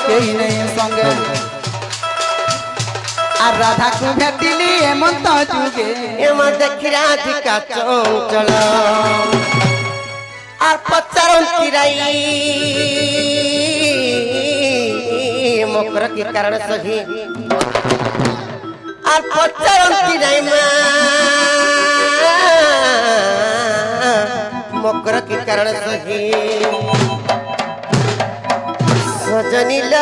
कई नहीं संगे আর রাধা কু ভেটিলি এমন্ত যুগে এম দেখি রাধিকা চঞ্চল আর পচারন্তি রাই মকর কি কারণ সহি আর পচারন্তি রাই মা মকর কি কারণ সহি সজনিল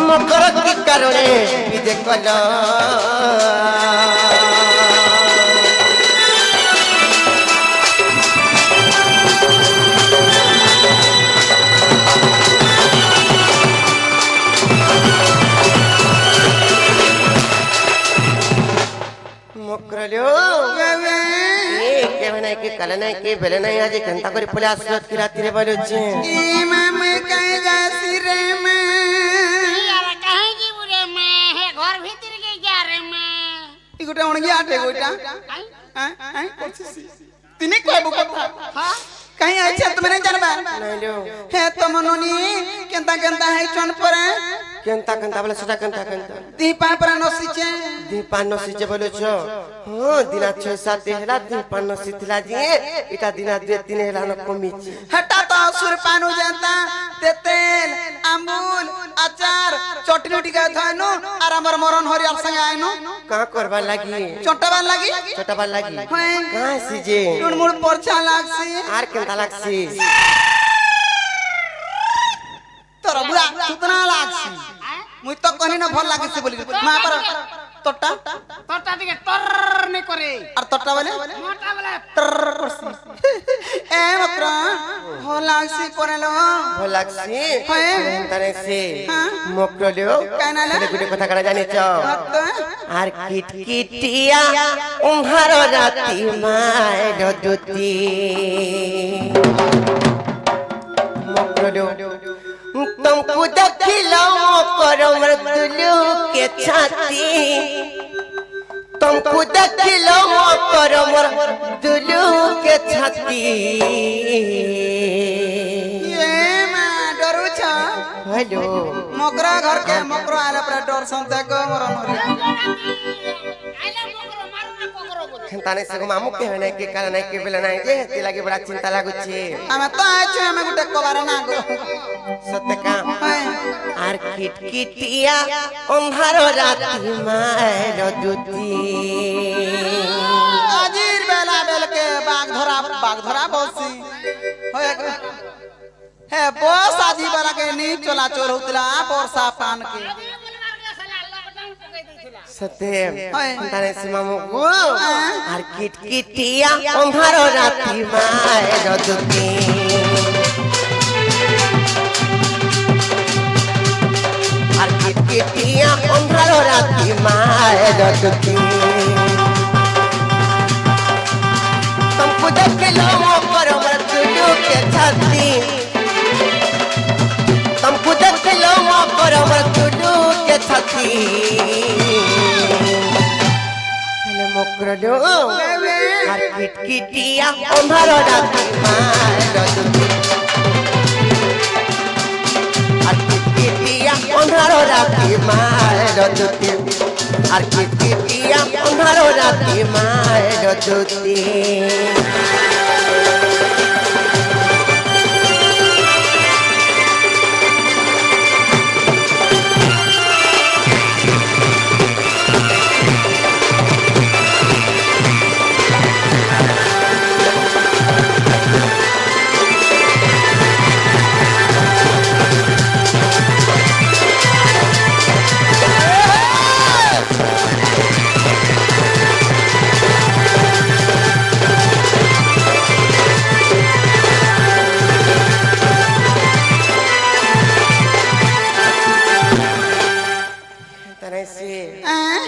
মকর কি কারণে বিদে কল মকর नहीं कि कल नहीं कि बेले नहीं आज घंटा कर पुलिस आसत की रात रे बोलो छी इमाम कहे जासी रे मैं यार कहे जी बुरे मैं है घर भीतर के जा रे मैं इगोटा उणगी आटे गोटा हां हां तिने कहबो कथा हां कहीं अच्छा तुमने जानबा नहीं लो हे तमनोनी केंता केंता है चन पर केंता केंता बोले सदा केंता केंता दीपा पर नसीचे दीपा नसीचे बोलो छो हां दिना 6-7 हेला दीपा नसीतला जी इटा दिना 2-3 हेला न कमीची हटा तो असुर पानु जानता ते तेल अमूल अचार चटनी टिका थानु और हमर मरण हरियर संग आइनु का करबा लागी चटबा लागी कहां सी जे टुनमुड़ परछा लागसी आर केंता लागसी तोरा बुआ कितना लागसी मुई तो कहनी न भल लागसी बोली मां पर तोटा तोटा दिके तर ने करे और तोटा बोले मोटा वाला ए मकरा हो लागसी कोनेलो हो लागसी तने से मकरलो कानाले गुटे कथा करा जानि छ आर किटकिटिया उम्हार राती माय दुती मकरलो तुमको देखिलो मकर मृदुलू के छाती तुमको देखिलो मकर मृदुलू के छाती ये मां डरू छ हेलो मकरा घर के मकरा आले पर डर संते को मरण हरि आइले मकरो मारू ना पकरो बोल ताने से मामू के नहीं के काल नहीं के बेला नहीं जे ती लागे बड़ा चिंता लागु छे हमें तो आछे हमें गुटे कबार ना गो सत्य काम आर किटकिटिया अंधार राती my Dutee Ajir Bela bell के बाग धरा बसी होय हे बस आजी वाला के नी चला चोर होतला वर्षा पान के सत्य ताने से मामू को आर किटकिटिया अंधार राती माय दुती आर किटकिटिया अंधार राती माय दुती तुमको देख लो मकर मृदुलू के छाती तुमको देख लो मकर मृदुलू के छाती हेले मकरलो आर किटकिटिया अंधार राती माय दुती आर किटकिटिया अंधार राती माय दुती आर किटकिटिया अंधार राती माय दुती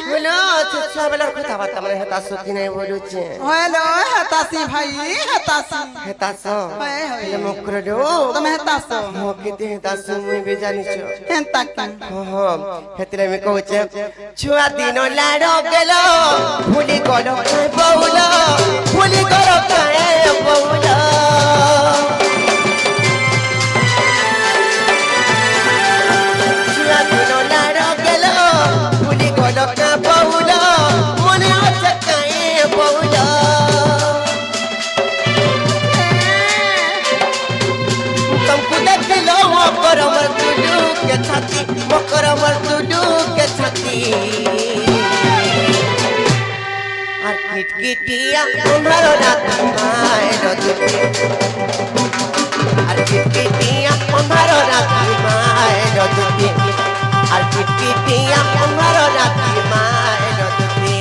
बोलो छुआ वाला কথা বার্তা মানে হেতাসো কি নাই বলুছে हेलो हतासी भाई हतासी হেতাসো হেলে মকরে দো তুমি হেতাসো हो केते हेतासो मुई बे जानिছো हेंता केन हो हेतले में कहूचे छुआ दिन लाडो गेलो भूली गलो बौलो भूली गलो काए बौलो छुआ दिन लाडो गेलो भूली गलो का बौलो मने आछे काए बौलो तुमको देखलो मकर मरतुडू के छाती मकर मरतुडू के छाती আর কিটকিটিয়া তোমারো রাত মায় রজতে আর কিটকিটিয়া তোমারো রাত মায় রজতে আর কিটকিটিয়া তোমারো রাত মায় রজতে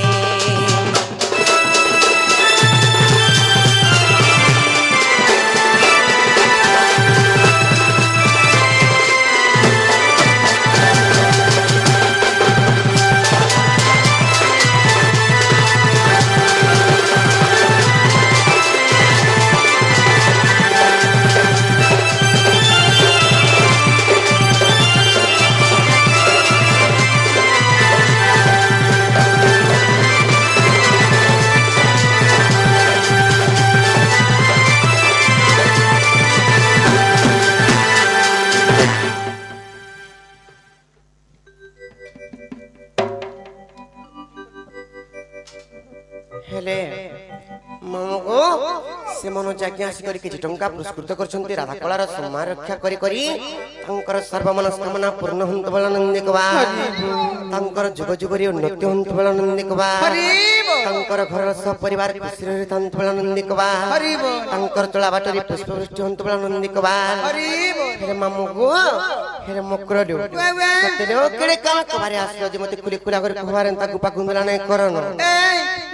हेले मामगो से मनो जाज्ञा करी कि टंका पुरस्कृत करछन्ती राधा कलार सम्मान रक्षा करी करी तंकर सर्व मनस्कामना पूर्ण हंत बला नंदिकवा तंकर जुग जुगरी उन्नति हंत बला नंदिकवा तंकर घर सब परिवार खुशी रहि तंत बला नंदिकवा तंकर चला बाटरी पुष्प वृष्टि हंत बला नंदिकवा हेले मामगो हेले मकर दो सतेनो केड़े काम कबारे आसलो जे मते खुली खुला कर कहवारे ता गुपा गुंदला नै करनो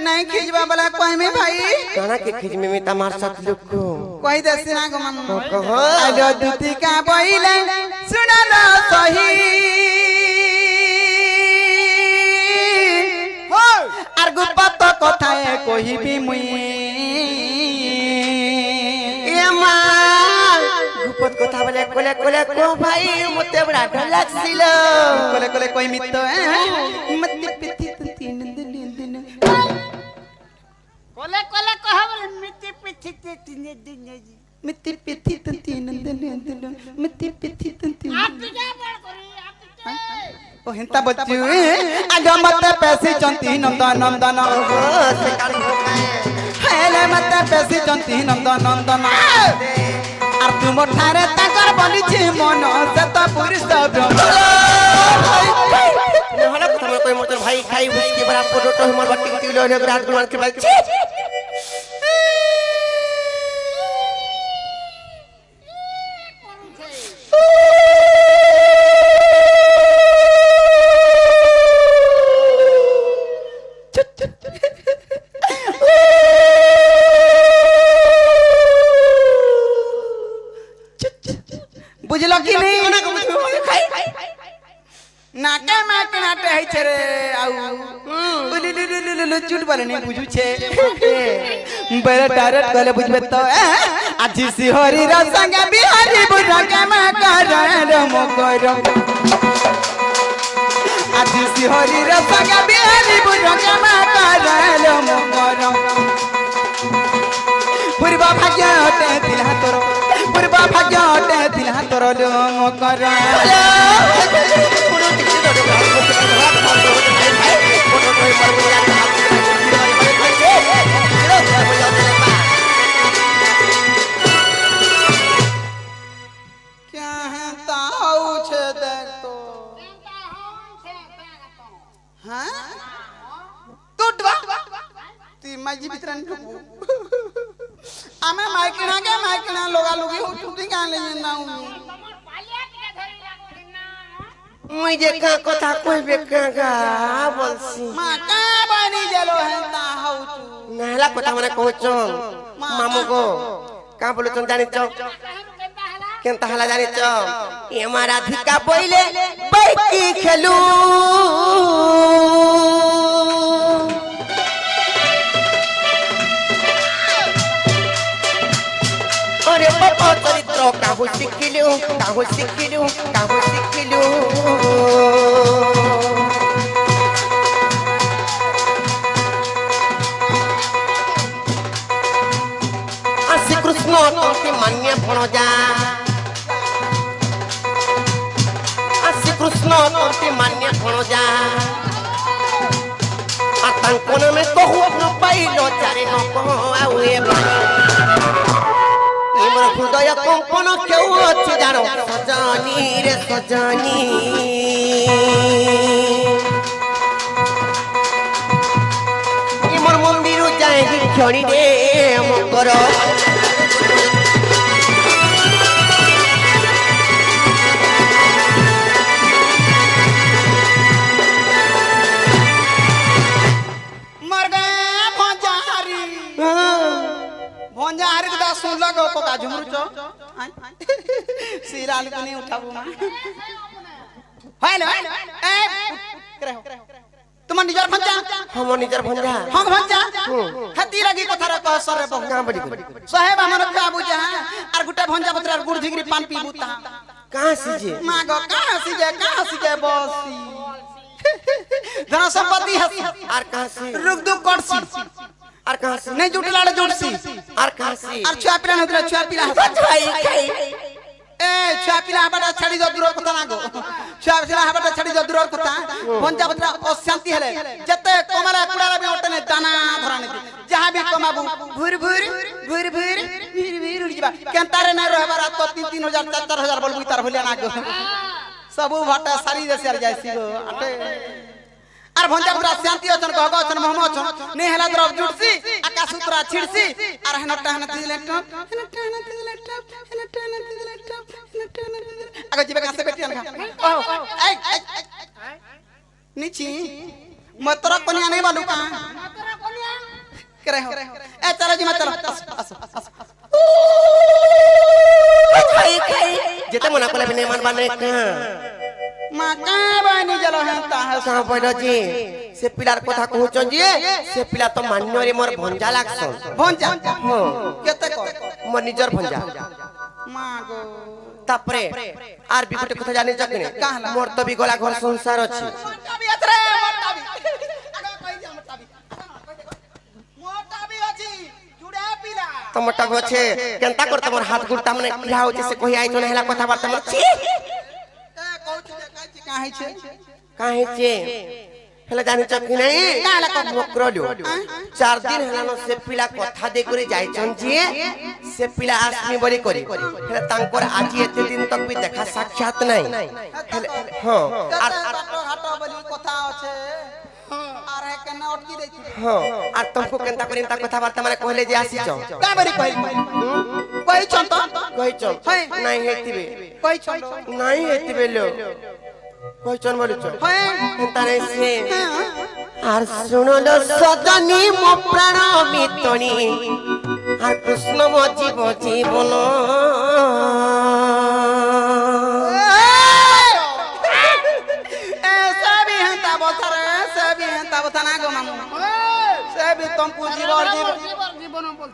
नहीं खिजवा वाला कोई में भाई काना के खिज में तमार साथ लुको कोई दसिना गो मम कहो आलो दुती का बोइले सुना ना सही हो आर गुपत কথায় কহিবি মুই ए मां गुपत কথা বলে কোলে কোলে কো ভাই মতে বড়া ডর লাগছিল কোলে কোলে কই মিত্ত মতি পিতি তিন দিন দিন कोले कोले कहो बोले मिट्टी पिट्ठी तीन दिन जी मिति पिथि तीन दिन मिति पिथि तीन आप क्या बोल करी आप क्या ओ हिंता बच्चू आज मत पैसे चंती नंदन नंदन ओ से काली होकाए हेले मत पैसे चंती नंदन नंदन आर तुम ठारे ताकर बलिछि मन से त पुरुष ब्रह्म नहला কথা বলে কই মোর ভাই খাই বুঝকে বড় পটোটো हमर बट्टी टिलो ने रात गुमान के बाल छी बुझलो कि नहीं नाके में कनाटे है छरे आउ लुलुलुलुलु चुट बोले नहीं बुझू छे बड़े डायरेक्ट गले बुझबे तो आज सिहरी रा संग बिहारी बुझा के में करन मकर आज सिहरी रा संग बिहारी बुझा के में करन मकर पूर्वा भाग्य हटे दिल तोर पूर्वा भाग्य हटे दिल तोर मकर क्या है ताऊ छे देख तो हां टूटवा ती माजी भितरन ठुकबो आमे माइकना लोगा लोगी हो टूटी का ले ना मुई जे का কথা কইবে কাগা বলছি মা কা বানি জেলো হেতা হাউচু নাহলা কথা মানে কইছ মামু গো কা বলছন জানিছ কেনতা হলা জানিছ এ মারা ধিকা বইলে বাইকি খেলু ଶିଖିଲୁ କାହୁ ଶିଖିଲୁ କାହୁ ଶିଖିଲୁ ଆସି କୃଷ୍ଣ ତୋତେ ମାନ୍ୟ ଭଣଜା ଆସି କୃଷ୍ଣ ତୋତେ ମାନ୍ୟ ଭଣଜା আর তাঙ্কো নামে কহু পাইল চারে নক আউ এমর হৃদয় কম্পন কেউ অছি জানো সজনী রে সজনী এমর মন্দির যায় ক্ষণি রে মকর भंजारी का सुन लगो को का झुमरुचो सिराल को नहीं उठाबू ना है ना ए करे तुम निजर भंजा हम निजर भंजा हम भंजा हती लगी को थारा कह सरे बहु का बड़ी साहेब हमर बाबू जा और गुटे भंजा बतरा गुड़ धिगरी पान पीबूता कहां सीजे मागो कहां सीजे बसी धन संपत्ति है और कहां से रुक दुख करसी और कहां से नहीं जुटी लाड़े जुटसी और कहां से और छुआ पिला नदरा छुआ पिला खाई ए छुआ पिला हबाटा छाड़ी द दूर कथा ना गो छुआ पिला हबाटा छाड़ी द दूर कथा पंजा बतरा अशांति हेले जते कमरा कुड़ारा भी ओटने दाना धराने जहां भी कमाबू भूर भूर भूर भूर भूर भूर उड़ जबा केनतारे न रहबा रात तो 3-3000 4-4000 बोलबू तार भलिया ना गो सबु भाटा सारी दे सर जायसी गो अटे आर भंजा पुरा शांति अछन कहगो अछन महम अछन ने हला तरफ जुटसी आकाश उतरा छिड़सी आर हनटा हन तिले टप आगे जीवे कासे बेटियन खा ओ ए नीची मतरा कोनिया नहीं बालू का मतरा कोनिया करे हो ए चलो जी मत चलो खाई जेते मना कोले बिने मन बाने का माका बानी जलो हंता है कहां पड़ो जी से पिलार कथा कहउचन जी से पिला तो मान्य रे मोर भंजा लागसन भंजा हो केते को मोर निजर भंजा मागो तापरे आर भी गुटे कथा जाने जकने मोर तो भी गोला घर संसार अछि मोटा भी अतरे मोटा भी आगे कहि जा मोटा भी अछि जुड़े पिला तो मोटा गछे केनता करत मोर हाथ गुड़ता मने किला होचे से कहि आइ तो नहला कथा बार्ता मोर छी काहे छे हेला जानि छ कि नहीं काला कथा मकरलो 4 दिन हेला न से पिला कथा दे करे जाय छन जी से पिला आसमी बड़ी करी हेला तांकर आज एते दिन तक भी देखा साक्षात नहीं हां हाटो बली कथा আছে আর है केना अटकी दै छी हां आ तुमको केनता करिन ता कथा बार्ता माने कहले जे आसी छ का बरी कहि छन तो नहीं हेतिबे कहि छन नहीं हेतिबे लो कहि छन बोली छ हेता नहीं से আর শুনো লো সজনী মো প্রাণ মিতনি আর কৃষ্ণ মো জীবন बथाना गो मामू से भी तुमको जीवन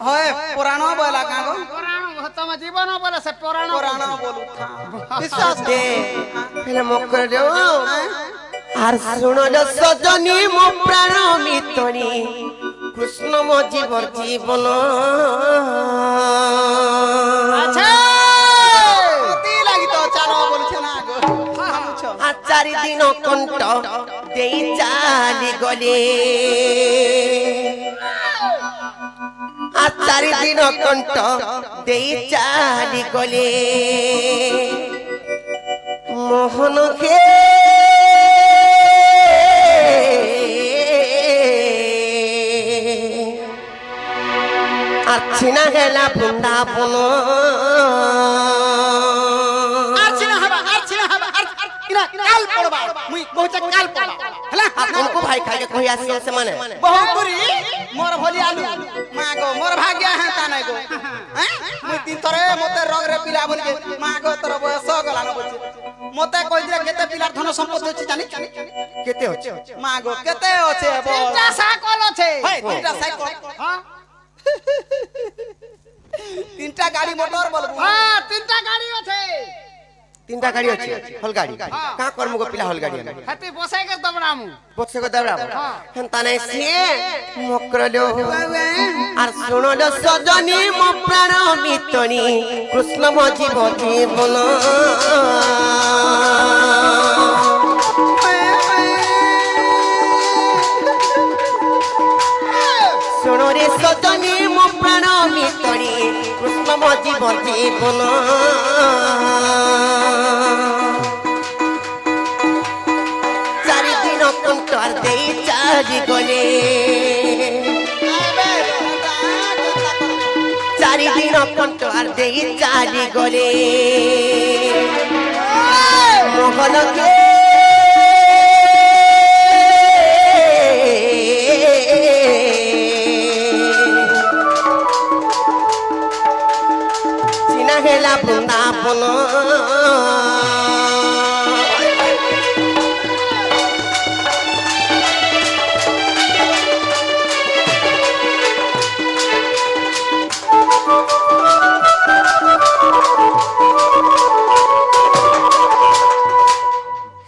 होय पुरानो बोला का गो पुरानो तम जीवन बोले से पुरानो बोलू विश्वास दे पहले मकर दे আর শুনো লো সজনী মো প্রাণ মিতনি কৃষ্ণ মো জীবন আচ্ছা অতি লাগি তো চালো বলছ না গো আর 4 দিন কণ্ঠ দেই চালি গলে আর 4 দিন কণ্ঠ দেই চালি গলে মোহন কে আছিনা হেলা বৃন্দাবন काल पड़बा मुई बहुत काल पड़बा हला तुमको भाई खाई के कहि आसी से माने बहुत बुरी मोर भली आलू मां गो मोर भाग्य है ता नै गो हैं मुई तीन तरे मते रग रे पिला बोल के मां गो तोर बयस गला न बोल मते कहि दिले केते पिलार धन संपत्ति अछि जानि केते होचे मां गो केते होचे बो तीनटा साइकिल আছে हे तीनटा साइकिल हां তিনটা গাড়ি মোটর বলবো হ্যাঁ তিনটা গাড়ি আছে তিনটা গাড়ি আছে হল গাড়ি কা কর্ম গো পিলা হল গাড়ি আমি হাতে বসাই কর দবড়ামু পছে গো দাবড়া হেনতা নাই সিয়ে মকরলো আর শুনলো সজনী মো প্রাণ মিতনি কৃষ্ণ মজিব জীবন শুনো রে সজনী মো প্রাণ মিতনি কৃষ্ণ মজিব জীবন চারিদিন কণ্ঠর দেই চারি গলে চারিদিন কণ্ঠর দেই চারি গলে মোহনকে চিনা হেলা বৃন্দাবন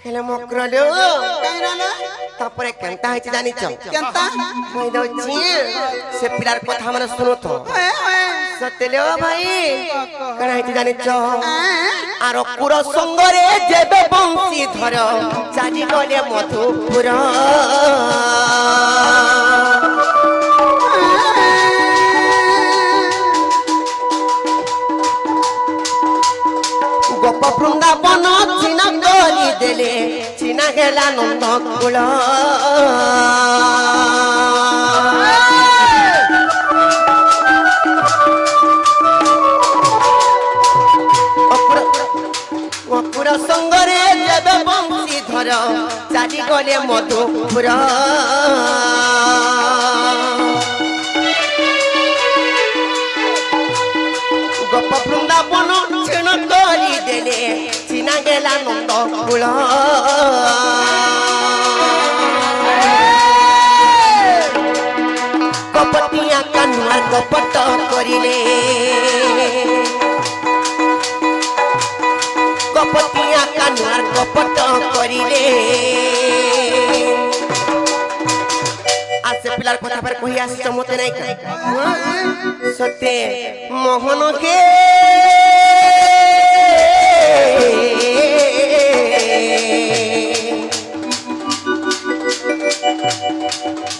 হেলে মকরলো তারপরে কেনতা হয়েছে জানিছ কেনতা কই দউছি সে পিলার কথা মানে শুনো তো সতেলে ও ভাই কেন হয়েছে জানিছ আর পুর সঙ্গরে যেবে বংশী ধর চালি গলে মধুপুর গোপ বৃন্দাবন চিনা গলি দেলে চিনা গেলা নন্দ কুল অপুর সঙ্গরে যেবে বংশী ধর চালি গলে মধুপুর গোপ বৃন্দাবন ছিণ গলি দেলে চিনা গেলা নন্দ কুল কপটিয়া কানুয়ার কপট করিলে কপটিয়া কানুয়ার কপট করিলে আসে পিলার কথা পর কহি আসছ মতে নাই সত্যি মোহনকে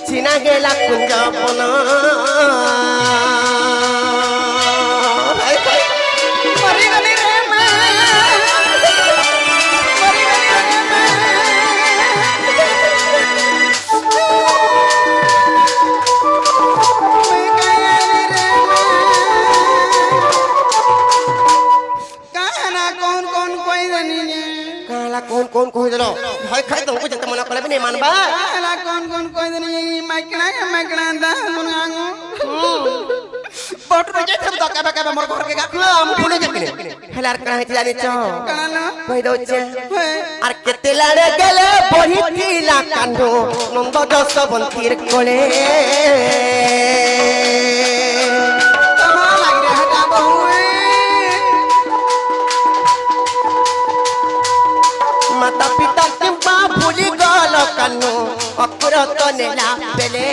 চিনা গেলা কুঞ্জবন মরিগলি রে মা মরিগলি রে মা कहना कौन कौन कोई नहीं काला कौन कौन कह दिलो भाई खाई तुमको जते मना करे नहीं मानबा कहना कौन कौन कोई नहीं मैकना दा मुनांगो बोट में जेते तो कबे कबे मोर घर के गा हम भूले जकने हेलार कहा है जाने छ कहना कह दो छे আর কেতে লাড়ে গেলে বহিতিলা কান্ড নন্দ যশবন্তীর কোলে तमा लग रे हटा बहुए মাতা পিতা কিংবা ভুলি গল কানু অকুরত নেলা পেলে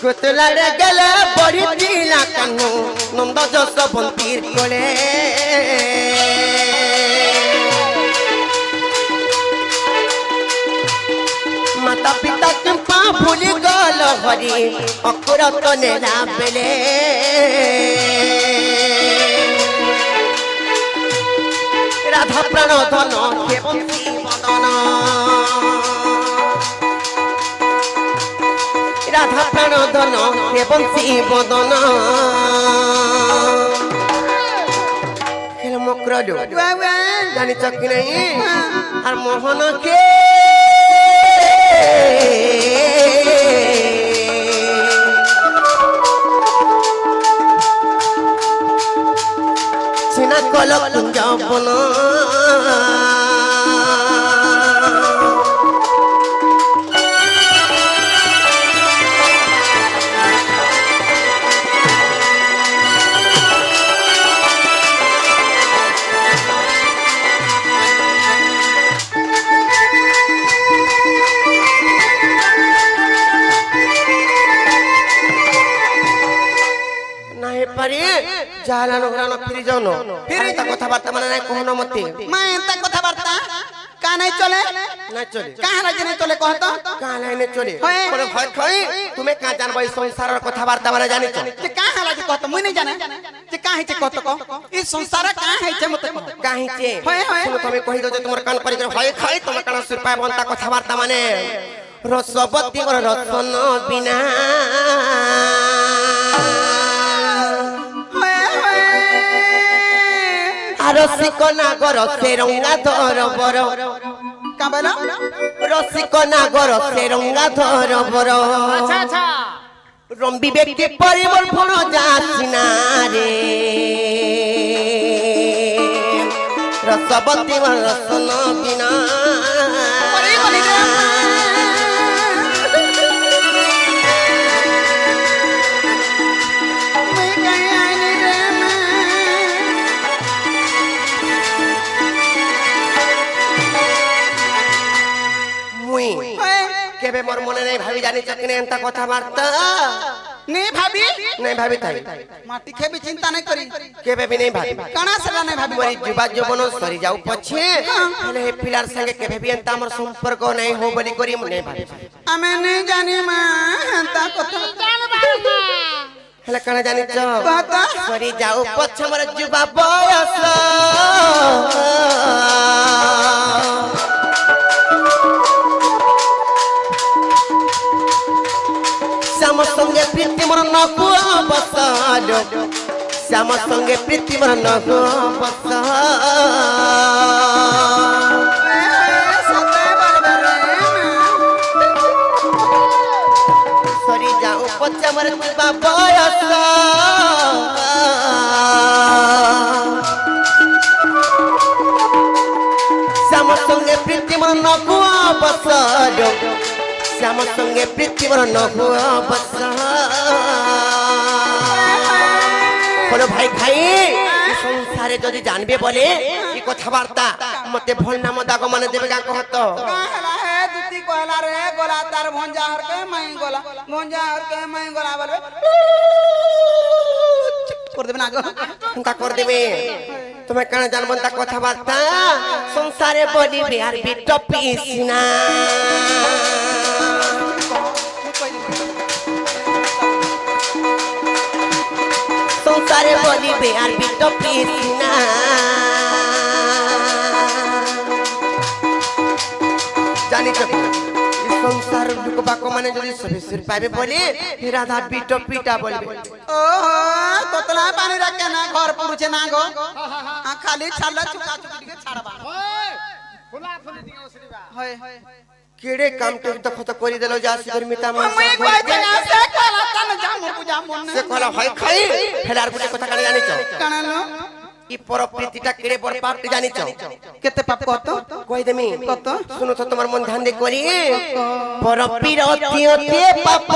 কেতেলাড়ে গেলে বহিতিলা কান্ড নন্দ যশবন্তীর কোলে মাতা পিতা কিংবা ভুলি গল হরি অকুরত নেলা বেলে রাধা প্রাণ ধন হে বংশী বদন রাধা প্রাণ ধন হে বংশী বদন খেল মকরলো बाबा জানিছ কি নাই আর মোহনকে চিনা কল কুঞ্জবন नाहे पारे जाला नगरानो फिरी जानो फिर ता कथा बार्ता माने नाही कहनो मते मैं एंता कथा बार्ता का नहीं चले ना चले कहाँ लगे नहीं चले कहतो का लाइने चले होए। पर भय खई तुमे का जानबो संसार कथा बार्ता माने जानि छ जे कहाँ लगे कहतो मुई नहीं जाने जे कहाँ छे कहतो को ई संसार कहाँ है छे मते कह काहे छे होए, होए। सुनो तमे कहि दो जे तुमर कान परि भय खई तुम कान सुरपाय बनता कथा बार्ता माने रसवती और रसन बिना रसिक नागर से रंगा धर बर का बोलो रसिक नागर से रंगा धर बर अच्छा अच्छा रंबी व्यक्ति परिवर्तन जासिना रे रसवती रसन बिना परे बनी रे मैं कहीं आई नहीं रे मुई मैं केबे मोर मने नहीं भाबी जानी चकने एंता कथा बार्ता नहीं भाभी नहीं भाबी थाई माटी के भी चिंता नहीं करी केबे भी नहीं भाबी कणा से नहीं भाभी मोरी जुबा जबनो सरी जाऊ पछे हेले हे पिलार संगे केबे भी एंता हमर संपर्क नहीं हो बली करी नहीं भाबी हमें नहीं जानी मां ता कथा जान बाबा हेले कणा जानी छ कहता सरी जाऊ पछ हमर जुबा बयस श्याम संगे प्रीति मोर नकुआ बसाल श्याम संगे प्रीति मोर नकुआ बसाल सते बलबरे सरी जाऊ पछ मोर जुबा बयस श्याम संगे प्रीति मोर नकुआ बसाल श्याम संगे प्रीति मोर नकुआ बसाल बोलो भाई भाई संसारे जदि जानबे बोले ई कथाबार्ता मते भल नाम दाग माने देबे का कहत कहला है दुती कहला रे गोला तार भंजा हर के मैं गोला भंजा हर के मैं गोला बोलबे कर देबे ना गो अंता कर देबे तुम्हें कण जानबन ता कथाबार्ता संसारे बोली बिहार बिट पीसिना संसारे बोली बिहार बिट पीसिना जानी तो संसार दुख बाको माने जदी सभी सिर पाबे बोले राधा बिट पीटा बोलबे ओहो तोतला पानी रखे ना घर पुरुचे ना गो आ खाली छाला चुका चुकी के छाड़बा ओए फुला फुली दियो श्रीबा होय केड़े काम के दखो तो करी देलो जासी गर्मिता में मैं कोई जगह से कहला तन जा मोर पूजा मन से कहला होय खाई हेलार गुटे कथा कानी जानि छ कणा लो ई पर प्रीतिटा केड़े बड़ पाप जानि छ केते पाप कहतो कहि देमी कत सुनो तो तुम्हार मन ध्यान दे करी पर पीरती ओते पाप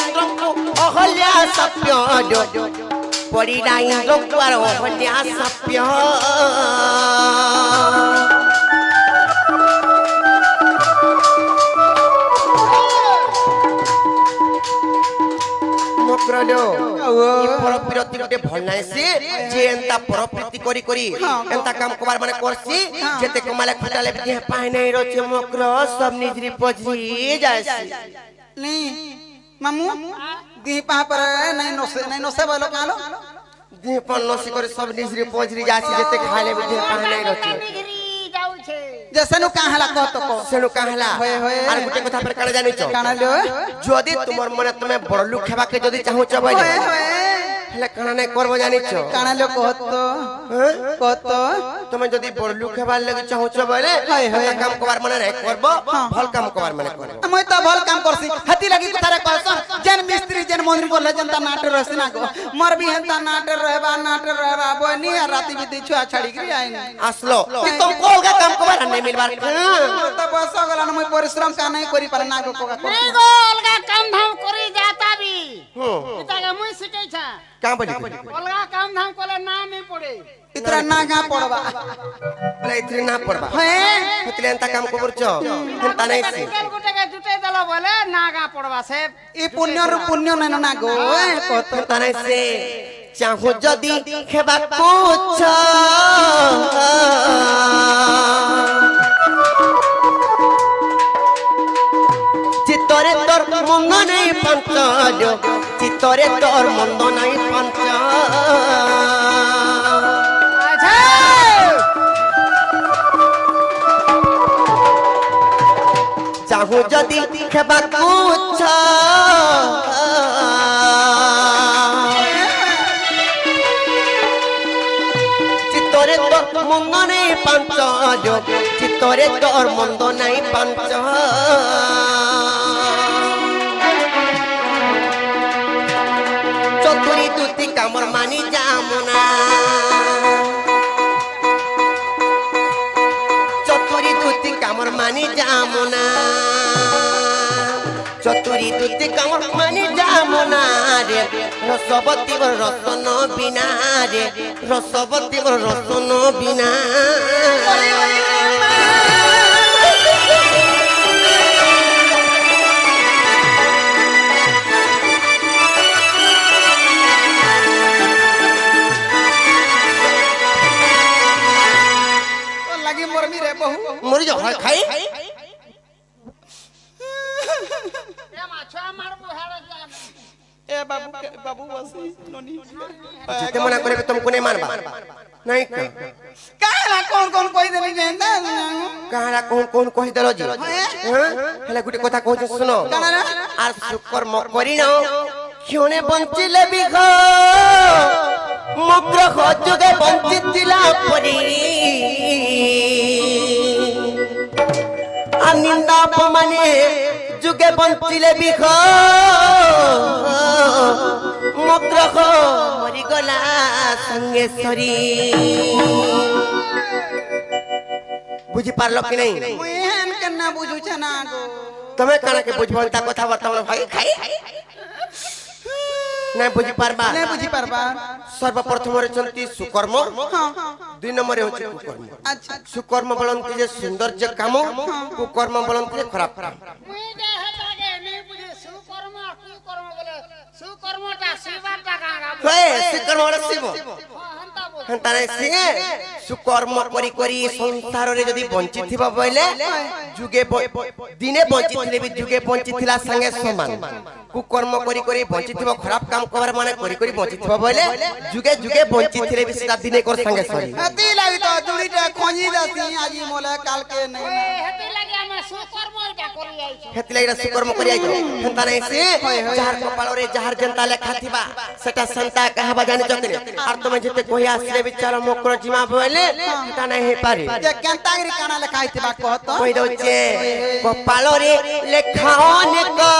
अहल्या सप्य पड़ीला इंद्र कुआर अहल्या सप्य मकरलो ई परप्रीति गोटे भल नाइ से जे एंता परप्रीति करी करी एंता काम कबार माने करसी जेते कमाले खटाले देह पाए नै रोचे मकर सब निजरी पजी जायसी नहीं मामू दी पा पर नहीं नोसे बोलो कालो देह पर नसी करे सब निजरी पजरी जायसी जेते खाले देह पाए नै रोचे डिग्री जाऊ छे जैसे नु काहला कहतो को सेनु कहला होय होय आर गुटे कथा पर काण जानि छ काना लो जदी तुमर मने तुमे बड़ लुक खेबा के जदी चाहू छ बोले होय होय हेले काना नै करबो जानि छ काना लो कहतो तुमे जदी बड़ लुक खेबा लगे चाहू छ बोले होय होय काम कबार मने नै करबो भल काम कबार मने करबो मैं तो भल काम करसी हती लगी कुतारे कहसन जन मिस्त्री जन मंदिर बोले जनता नाटर रहसी ना गो मर भी हंता नाटर रहबा बनी आ राती बिती छुआ छड़ी गिरी आई आसलो कि तुम कोलगा काम कबार नै मिलबार तो बस गला न मैं परिश्रम का नहीं करी पर ना गो कोगा नहीं गो अलगा काम धाम करी जाता भी इता के मुई सिकै छ का बोली अलगा काम धाम कोले ना नहीं पड़े इतना नागा पड़वा बोले इतने ना पड़बा है हेतले एंता काम को करछो हेंता नहीं से गुटे के जुटे दलो बोले नागा पड़वा से ई पुण्य नहीं ना गो कहत हेंता नहीं से चाहू जदी खेबा कुछ चित्तरे तोर मन नहीं पंचालो चित्तरे तोर मन नहीं पंचा चाहू जदी खेबा कुछ चित्तरे तोर मन नहीं पंचालो चित्तरे तोर मन नहीं पंचा चतुरी तुति कामर मानी जामुना चतुरी तुति कामर मानी जामुना चतुरी तुति कामर मानी जामुना रे रसवती बर रसन बिना रे रसवती बर रसन बिना लगी मोरमी रे बहु मर जाओ खाई ए माछा मार बुहाड़ जान ए बाबू बसी नोनी जिते मना करे तुमको नहीं मानबा नहीं काला कौन कोई देनी जेंदा काला कौन कहि देलो जी हेले गुटे कथा कहछ सुनो काना रे आर शुक्र म करिनो क्योंने बंचिले बिघ मुग्र जुगे बंचितिला परी अनिंदा अपमाने जुगे बंचिले बिघ मुग्र मरी गला संगेश्वरी बुझी पारलो कि नहीं मुहेन कन्ना बुझू छना गो तमे काना के बुझबंता कथा बताओ भाई खाई नहीं बुझी पारबा नहीं बुझी पारबा सर्वप्रथम रे चलती सुकर्म हां दुई नंबर होची कुकर्म अच्छा सुकर्म बोलंती जे सुंदर जे काम कुकर्म बोलंती जे खराब काम मुई दे हेता के नहीं बुझे सुकर्म कुकर्म बोले सुकर्मटा शिवाटा गागा हे सुकर्म रे शिव हंता बोल हंता रे सिए सुकर्म करी करी संसार रे जदी बंचित थिबा बोले जुगे दिने बंचित थिले भी जुगे बंचित थिला संगे समान कुकर्म करी करी बंचित थिबा खराब काम करबार माने करी करी बंचित थिबा बोले जुगे जुगे बंचित थिले भी सीधा दिने कर संगे सरी हती लागी तो जुड़ीटा खोजी दसी आजी मोले काल के नहीं हेती लगे हम सुकर्म इटा करी आई छ हेती लागी सुकर्म करी आई हंता नहीं से जहार कपाल रे जहार जनता लेखा थिबा सेटा संता कहबा जानि जतने आर तुमे जते कोई आसले विचार मोकर जिमा बोले सेटा नहीं हे पारे जे केंतागिरी काना लेखा आइतिबा कहत कहि दोचे कपाल रे लेखाओने को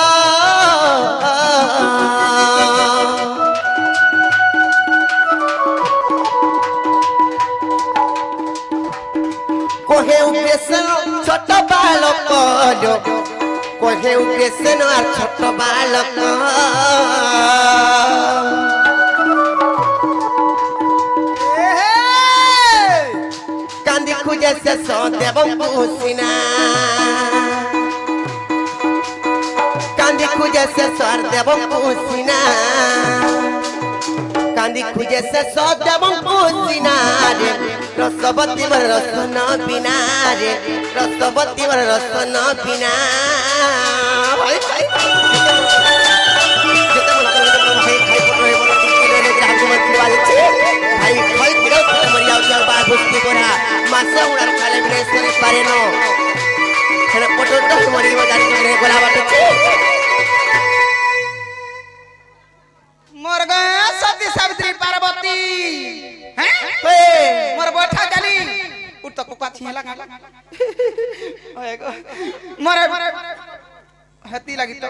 कोहे उपेसन छोट बालक जो कोहे उपेसन आर छोट बालक कांदी खुजे से सो देव कुसिना कांदी खुजे से सर देव कुसिना कांदी खुजे से सो देव कुसिना रे रसवती बर रसन बिना रे रसवती बर रसन बिना भाई भाई जते बोला भाई खाई पटरे बोला किलो ने ग्राहक मत वाले छे भाई खाई किलो मरिया उठा बा बुस्ती कोरा मासा उड़ार खाले बिना सरी पारे नो खने पटो तो मरी बजार करे गोला बाटे छे मोर गया सती सावित्री पार्वती हैं ए मोर बैठा चली उठ तो कुका छिला का ओए गो मोर हती लगी तो